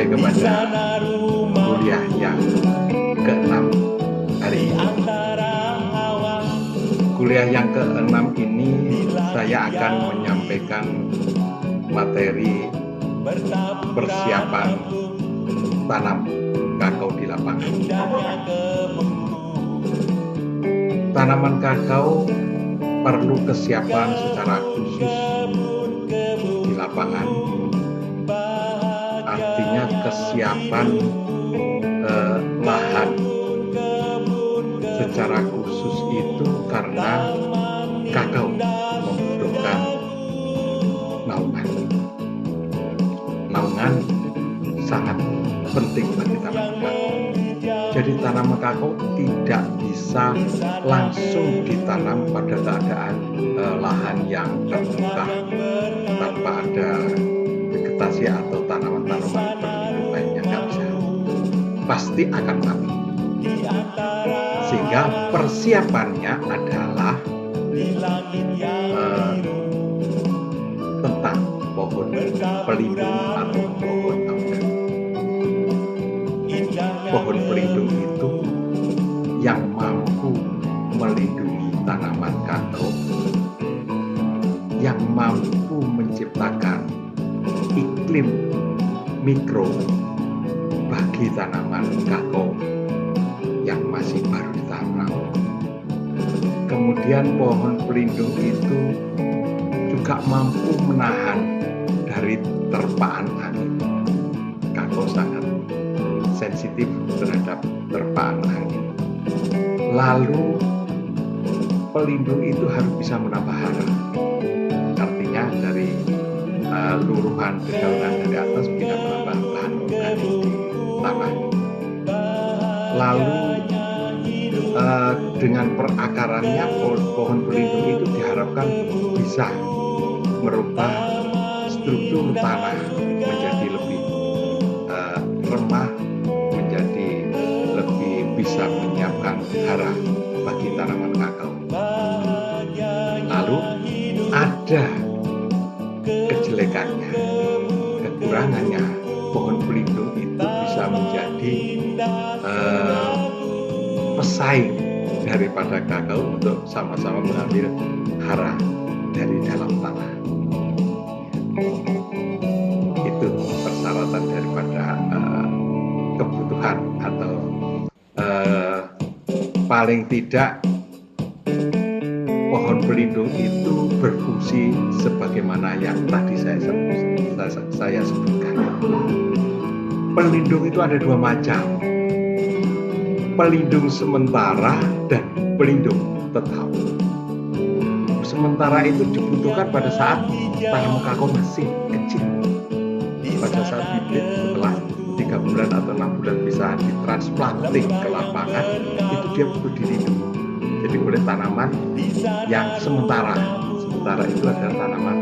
sampai kepada kuliah yang ke-6 hari ini. Kuliah yang ke-6 ini saya akan menyampaikan materi persiapan tanam kakao di lapangan. Tanaman kakao perlu kesiapan secara khusus di lapangan. Artinya kesiapan lahan secara khusus itu karena kakao membutuhkan naungan. Naungan sangat penting bagi tanaman kakao. Jadi tanaman kakao tidak bisa langsung ditanam pada keadaan lahan yang terbuka tanpa ada vegetasi atau tanaman-tanaman pelindung lainnya, nggak bisa. Pasti akan mati. Sehingga persiapannya adalah tentang pohon pelindung atau pohon naungan. Pohon pelindung itu yang mampu melindungi tanaman kakao, yang mampu menciptakan iklim mikro bagi tanaman kakao yang masih baru ditanam. Kemudian pohon pelindung itu juga mampu menahan dari terpaan angin. Kakao sangat sensitif terhadap terpaan angin. Lalu pelindung itu harus bisa menambah hara. Artinya dari luruhan dedaunan dari atas bisa menambah bahan organik di tanah. Lalu dengan perakarannya pohon pelindung itu diharapkan bisa merubah struktur tanah menjadi lebih remah, menjadi lebih bisa menyiapkan hara bagi tanaman kakao. Lalu ada kejelekannya, kekurangannya. Pohon pelindung itu bisa menjadi pesaing daripada kakao untuk sama-sama mengambil hara dari dalam tanah. Itu persyaratan daripada kebutuhan atau paling tidak pohon pelindung itu berfungsi sebagaimana yang tadi saya sebutkan. Pelindung itu ada dua macam, pelindung sementara dan pelindung tetap. Sementara itu dibutuhkan pada saat tanaman kakao masih kecil. Pada saat bibit setelah 3 bulan atau 6 bulan bisa ditransplanting ke lapangan, itu dia butuh dilindungi. Jadi boleh tanaman yang sementara. Sementara itu adalah tanaman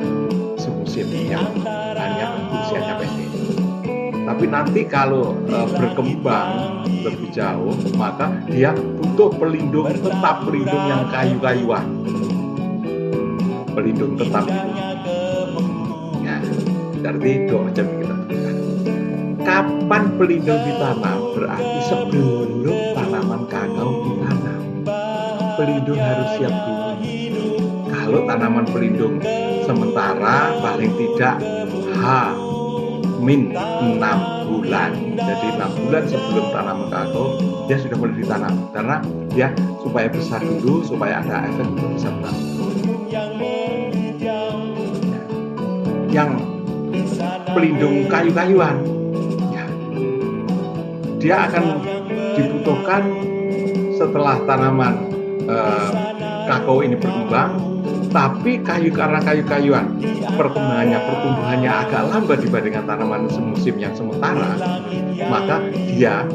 semusim yang hanya usianya pendek. Tapi nanti kalau berkembang lebih jauh, maka dia butuh pelindung tetap, pelindung yang kayu-kayuan. Pelindung tetap itu. Ya, berarti dua macam kita berikan. Kapan pelindung ditanam? Berarti sebelum tanaman kakao ditanam. Pelindung harus siap dulu. Kalau tanaman pelindung sementara paling tidak H-6 bulan. Jadi 6 bulan sebelum tanaman kakao dia sudah mulai ditanam, karena dia supaya besar dulu, supaya ada efek untuk bisa menanam. Yang pelindung kayu-kayuan, ya, dia akan dibutuhkan setelah tanaman kakao ini berkembang. Tapi karena kayu-kayuan pertumbuhannya agak lambat dibandingkan tanaman semusim yang sementara, maka dia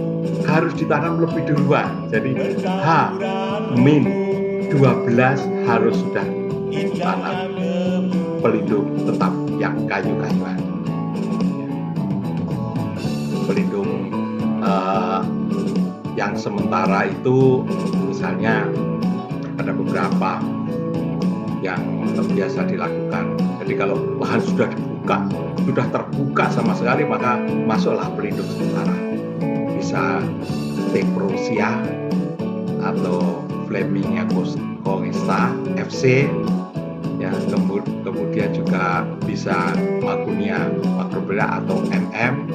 harus ditanam lebih duluan. Jadi H-12 harus sudah tanam pelindung tetap yang kayu-kayuan. Pelindung yang sementara itu misalnya ada beberapa yang biasa dilakukan. Jadi kalau lahan sudah dibuka, sudah terbuka sama sekali, maka masuklah pelindung sementara. Bisa Teprosia atau Flemmingia congesta FC, ya, kemudian juga bisa Magunia macrobrea atau MM,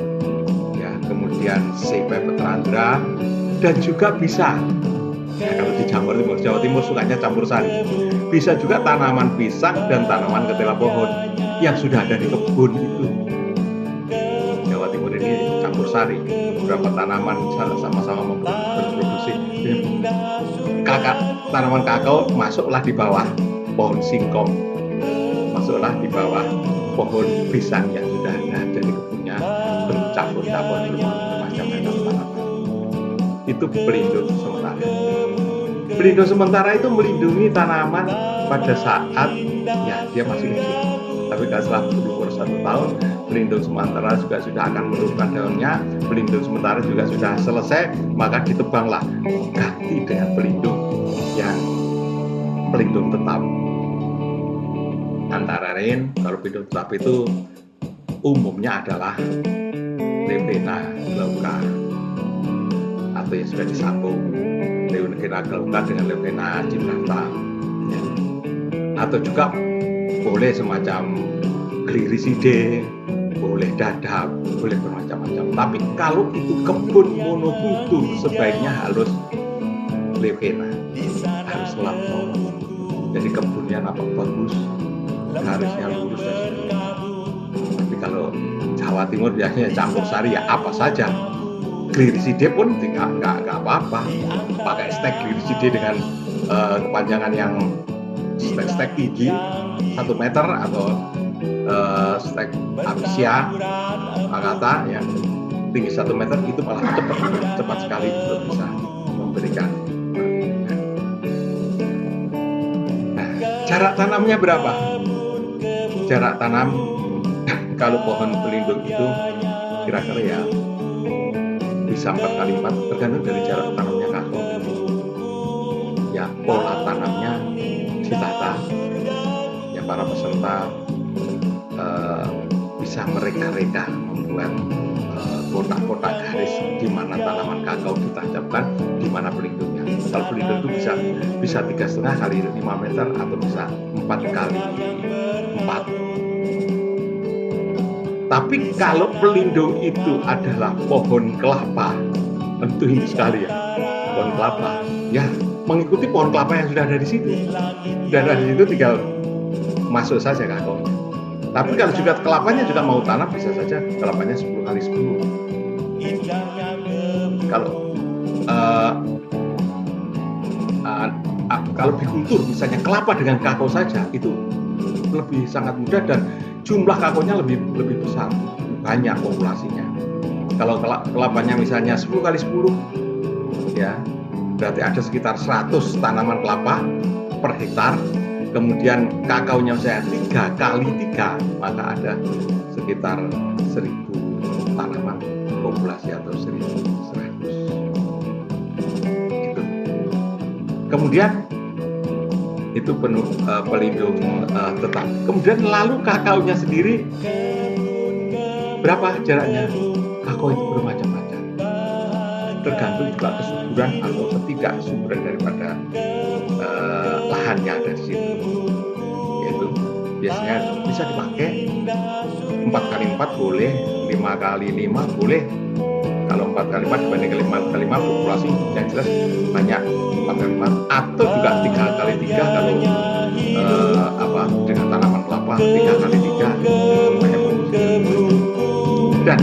ya, kemudian C. pepetrandra, dan juga bisa, ya, kalau di Jawa Timur sukanya campur sari, bisa juga tanaman pisang dan tanaman ketela pohon yang sudah ada di kebun itu. Jawa Timur ini campur sari, beberapa tanaman sama-sama berproduksi. Tanaman kakao masuklah di bawah pohon singkong, masuklah di bawah pohon pisang yang sudah ada di kebunnya, bercampur-campur bermacam-macam tanaman. Itu pelindung sementara. Pelindung sementara itu melindungi tanaman pada saat, ya, dia masih kecil. Tapi kalau setelah berumur 1 tahun, pelindung sementara juga sudah akan menurunkan daunnya, pelindung sementara juga sudah selesai, maka ditebanglah, ganti dengan pelindung tetap. Antara lain, kalau pelindung tetap itu umumnya adalah Leukena glauca, atau yang sudah disambung Leukena glauca dengan Leukena gibralta, ya. Atau juga boleh semacam Gliricidae, boleh dadap, boleh bermacam-macam. Tapi kalau itu kebun monokultur, sebaiknya harus Leukena, harus laptop. Jadi kebunnya nampak bagus, garisnya lurus dan sebagainya. Tapi kalau Jawa Timur biasanya campur sari, ya apa saja. Gliricidae pun nggak apa-apa. Pakai stek Gliricidae dengan kepanjangan yang stek tinggi 1 meter, atau stek Acacia makata yang tinggi 1 meter, itu malah cepat sekali untuk bisa memberikan perlindungan. Nah, jarak tanamnya berapa? Jarak tanam kalau pohon pelindung itu kira-kira, ya, bisa 4x4, tergantung dari jarak tanamnya kakao. Ya, pola tanamnya ditata, ya, para peserta bisa mereka-reka membuat kotak-kotak garis di mana tanaman kakao ditancapkan, di mana pelindungnya. Kalau pelindung itu bisa 3,5 kali 5 meter atau bisa 4 kali 4. Tapi kalau pelindung itu adalah pohon kelapa, tentu ini sekali, ya, pohon kelapa, ya, mengikuti pohon kelapa yang sudah ada di situ, dan dari situ tinggal masuk saja kakao. Tapi kalau juga kelapanya juga mau tanam, bisa saja kelapanya 10 kali 10. Kalau dikultur misalnya kelapa dengan kakao saja, itu lebih sangat mudah dan jumlah kakaonya lebih besar, banyak populasinya. Kalau kelapanya misalnya 10 kali 10, ya, berarti ada sekitar 100 tanaman kelapa per hektar. Kemudian kakaonya misalnya 3 kali 3, maka ada sekitar 1000 tanaman populasi atau 1100. Gitu. Kemudian itu pelindung tetap. Kemudian lalu kakaonya sendiri berapa jaraknya? Kakao itu bermacam-macam, tergantung juga kesuburan atau ketidaksuburan daripada lahan yang ada di situ. Yaitu biasanya bisa dipakai 4x4 boleh, 5x5 boleh. Kalau 4x4 dibanding 5x5 populasi yang jelas banyak 4x4, atau juga 3x3 kalau dengan tanaman kelapa 3x3 banyak populasi. Dan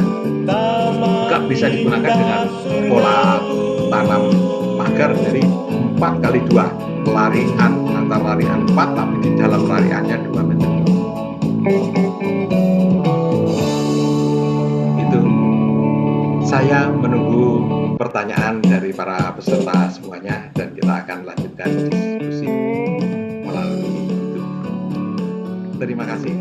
juga bisa digunakan dengan pola tanam pagar, jadi 4x2 larian, antar larian 4, tapi di dalam lariannya 2 meter. Itu saya menunggu pertanyaan dari para peserta semuanya, dan kita akan lanjutkan diskusi melalui YouTube. Terima kasih.